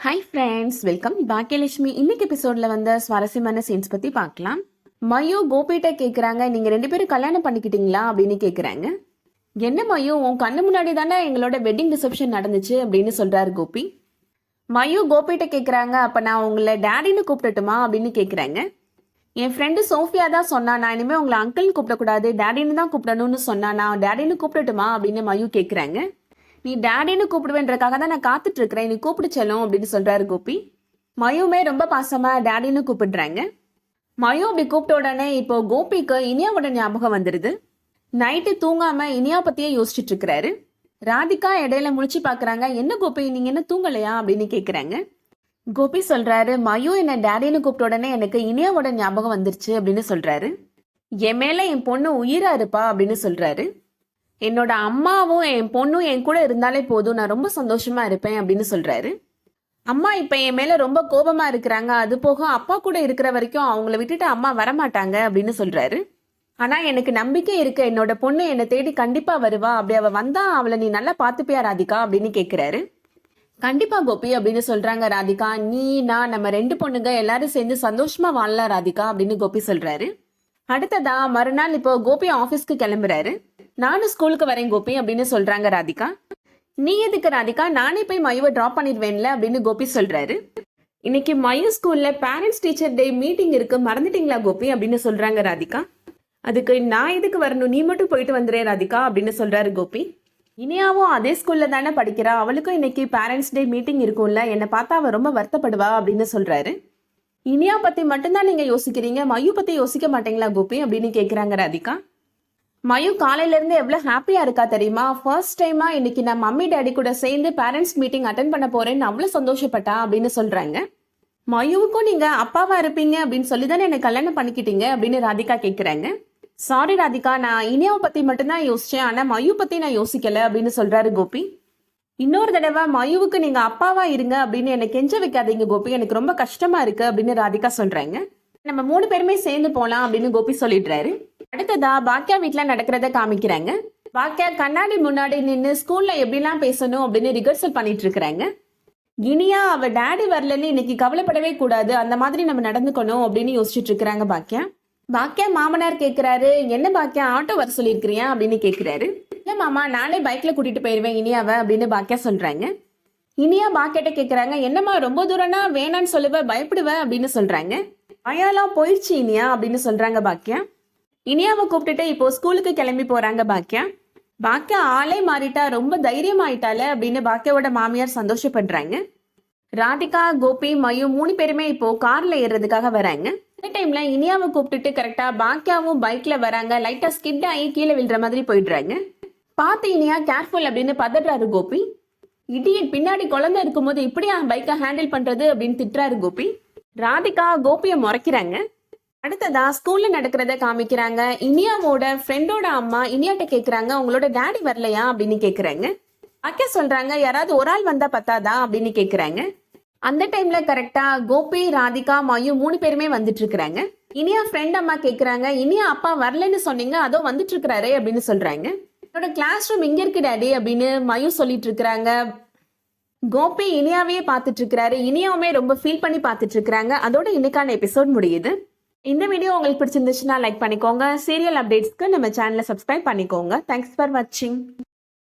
Hi friends, welcome Baakiyalakshmi. இன்னைக்கு எபிசோட்ல வந்த சுவாரஸ்யமான சீன்ஸ் பத்தி பார்க்கலாம். மயு கோபிட்ட கேக்குறாங்க, நீங்க 2 பேரும் கல்யாணம் பண்ணிக்கிட்டீங்களா அப்படின்னு கேக்குறாங்க. என்ன மயு, உன் கண்ணு முன்னாடி தானே எங்களோட வெட்டிங் ரிசப்ஷன் நடந்துச்சு அப்படின்னு சொல்றாரு கோபி. மயு கோபிட்ட கேக்குறாங்க, அப்ப நான் உங்களை டேடின்னு கூப்பிடட்டுமா அப்படின்னு கேக்குறாங்க. என் ஃப்ரெண்டு சோஃபியா தான் சொன்னா, நான் இனிமே உங்களை அங்கிள்னு கூப்பிடக்கூடாது, டேடின்னு தான் கூப்பிடணும்னு சொன்னா, நான் டேடின்னு கூப்பிடட்டுமா அப்படின்னு மயு கேக்குறாங்க. நீ டேடின்னு கூப்பிடுவேன்றக்காக தான் நான் காத்துட்டு இருக்கிறேன், நீ கூப்பிடு செல்லும் அப்படின்னு சொல்றாரு கோபி. மயுமே ரொம்ப பாசமா டேடின்னு கூப்பிடுறாங்க. மயு அப்படி கூப்பிட்ட உடனே இப்போ கோபிக்கு இனியாவோட ஞாபகம் வந்துடுது. நைட்டு தூங்காம இனியா பத்தியே யோசிச்சுட்டு இருக்கிறாரு. ராதிகா இடையில முழிச்சு பாக்குறாங்க. என்ன கோபி, நீங்க என்ன தூங்கலையா அப்படின்னு கேக்குறாங்க. கோபி சொல்றாரு, மயு என்ன டேடின்னு கூப்பிட்ட உடனே எனக்கு இனியாவோட ஞாபகம் வந்துருச்சு அப்படின்னு சொல்றாரு. என் மேல என் பொண்ணு உயிரா இருப்பா அப்படின்னு சொல்றாரு. என்னோட அம்மாவும் என் பொண்ணும் என் கூட இருந்தாலே போதும், நான் ரொம்ப சந்தோஷமா இருப்பேன் அப்படின்னு சொல்றாரு. அம்மா இப்ப என் மேல ரொம்ப கோபமா இருக்கிறாங்க, அது போக அப்பா கூட இருக்கிற வரைக்கும் அவங்கள விட்டுட்டு அம்மா வரமாட்டாங்க அப்படின்னு சொல்றாரு. ஆனா எனக்கு நம்பிக்கை இருக்கு, என்னோட பொண்ணு என்னை தேடி கண்டிப்பா வருவா, அப்படி அவ வந்தா அவளை நீ நல்லா பாத்துப்பியா ராதிகா அப்படின்னு கேக்குறாரு. கண்டிப்பா கோபி அப்படின்னு சொல்றாங்க ராதிகா. நீ நான் நம்ம 2 பொண்ணுங்க எல்லாரும் சேர்ந்து சந்தோஷமா வாழலாம் ராதிகா அப்படின்னு கோபி சொல்றாரு. அடுத்ததா மறுநாள் இப்போ கோபி ஆபீஸ்க்கு கிளம்புறாரு. நானும் ஸ்கூலுக்கு வரேன் கோபி அப்படின்னு சொல்றாங்க ராதிகா. நீ எதுக்கு ராதிகா, நானே போய் மயுவை டிராப் பண்ணிடுவேன்ல அப்படின்னு கோபி சொல்றாரு. இன்னைக்கு மயு ஸ்கூல்ல பேரண்ட்ஸ் டீச்சர் டே மீட்டிங் இருக்கு, மறந்துட்டீங்களா கோபி அப்படின்னு சொல்றாங்க ராதிகா. அதுக்கு நான் எதுக்கு வரணும், நீ மட்டும் போயிட்டு வந்துடுறே ராதிகா அப்படின்னு சொல்றாரு கோபி. இனியாவும் அதே ஸ்கூல்ல தானே படிக்கிறா, அவளுக்கும் இன்னைக்கு பேரண்ட்ஸ் டே மீட்டிங் இருக்கும்ல, என்னை பார்த்தா அவ ரொம்ப வருத்தப்படுவா அப்படின்னு சொல்றாரு. இனியா பத்தி மட்டும்தான் நீங்க யோசிக்கிறீங்க, மயு பத்தி யோசிக்க மாட்டீங்களா கோபி அப்படின்னு கேக்குறாங்க ராதிகா. மயு காலையில இருந்து எவ்வளவு ஹாப்பியா இருக்கா தெரியுமா, ஃபர்ஸ்ட் டைமா இன்னைக்கு நான் மம்மி டேடி கூட சேர்ந்து பேரண்ட்ஸ் மீட்டிங் அட்டன் பண்ண போறேன்னு அவ்வளவு சந்தோஷப்பட்டா அப்படின்னு சொல்றாங்க. மயுவுக்கும் நீங்க அப்பாவா இருப்பீங்க அப்படின்னு சொல்லி தானே என்னை கல்யாணம் பண்ணிக்கிட்டீங்க அப்படின்னு ராதிகா கேக்குறாங்க. சாரி ராதிகா, நான் இனியாவை பத்தி மட்டும்தான் யோசிச்சேன், ஆனா மயு பத்தி நான் யோசிக்கல அப்படின்னு சொல்றாரு கோபி. இன்னொரு தடவை மயுவுக்கு நீங்க அப்பாவா இருங்க அப்படின்னு என்னை கெஞ்ச வைக்காதீங்க கோபி, எனக்கு ரொம்ப கஷ்டமா இருக்கு அப்படின்னு ராதிகா சொல்றாங்க. நம்ம 3 பேருமே சேர்ந்து போலாம் அப்படின்னு கோபி சொல்லிடுறாரு. அடுத்ததா பாக்கியா வீட்டுல நடக்கிறத காமிக்கிறாங்க. பாக்கியா கண்ணாடி முன்னாடி நின்று ஸ்கூல்ல எப்படிலாம் பேசணும் அப்படின்னு ரிஹர்சல் பண்ணிட்டு இருக்கிறாங்க. இனியா அவ டேடி வரலன்னு இன்னைக்கு கவலைப்படவே கூடாது, அந்த மாதிரி நம்ம நடந்துக்கணும் அப்படின்னு யோசிச்சுட்டு இருக்கிறாங்க பாக்கியா. பாக்கியா மாமனார் கேக்குறாரு, என்ன பாக்கியா ஆட்டோ வர சொல்லியிருக்கிறியா அப்படின்னு கேக்குறாரு. இல்ல மாமா, நானே பைக்ல கூட்டிட்டு போயிருவேன் இனியாவை அப்படின்னு பாக்கியா சொல்றாங்க. இனியா பாக்கியாட்ட கேக்குறாங்க, என்னம்மா ரொம்ப தூரம்னா வேணான்னு சொல்லுவ, பயப்படுவ அப்படின்னு சொல்றாங்க. பயாலாம் போயிடுச்சு இனியா அப்படின்னு சொல்றாங்க பாக்கியா. இனியாவை கூப்பிட்டுட்டு இப்போ ஸ்கூலுக்கு கிளம்பி போறாங்க பாக்கியா. பாக்கியா ஆளே மாறிட்டா, ரொம்ப தைரியம் ஆயிட்டால அப்படின்னு பாக்கியாவோட மாமியார் சந்தோஷப்படுறாங்க. ராதிகா கோபி மயு 3 பேருமே இப்போ கார்ல ஏறுறதுக்காக வராங்க. இந்த டைம்ல இனியாவை கூப்பிட்டுட்டு கரெக்டா பாக்கியாவும் பைக்ல வராங்க. லைட்டா ஸ்கிட் ஆகி கீழே விழுற மாதிரி போயிடுறாங்க. பார்த்து இனியா கேர்ஃபுல் அப்படின்னு பதறாரு கோபி. இடியட், பின்னாடி குழந்தை இருக்கும்போது இப்படியா பைக்கை ஹேண்டில் பண்றது அப்படின்னு திட்டுறாரு கோபி. ராதிகா கோபியை முறைக்கிறாங்க. அடுத்ததா ஸ்கூல்ல நடக்கிறத காமிக்கிறாங்க. இனியாவோட ஃப்ரெண்டோட அம்மா இனியாட்ட கேக்குறாங்க, உங்களோட டேடி வரலையா அப்படின்னு கேக்குறாங்க. அக்கா சொல்றாங்க, யாராவது ஒரு ஆள் வந்தா பத்தாதா அப்படின்னு கேக்குறாங்க. அந்த டைம்ல கரெக்டா கோபி ராதிகா மயு 3 பேருமே வந்துட்டு இருக்கிறாங்க. இனியா ஃப்ரெண்ட் அம்மா கேக்குறாங்க, இனியா அப்பா வரலன்னு சொன்னீங்க, அதோ வந்துட்டு இருக்கிறாரு அப்படின்னு சொல்றாங்க. என்னோட கிளாஸ் ரூம் இங்க இருக்கு டாடி அப்படின்னு மயு சொல்லிட்டு இருக்கிறாங்க. கோபி இனியாவையே பார்த்துட்டு இருக்கிறாரு. இனியாவுமே ரொம்ப ஃபீல் பண்ணி பார்த்துட்டு இருக்கிறாங்க. அதோட இன்னைக்கான எபிசோட் முடியுது. இந்த வீடியோ உங்களுக்கு பிடிச்சிருந்துச்சுன்னா லைக் பண்ணிக்கோங்க. சீரியல் அப்டேட்ஸ்க்கு நம்ம சேனலை சப்ஸ்கிரைப் பண்ணிக்கோங்க. தேங்க்ஸ் ஃபார் வாட்சிங்.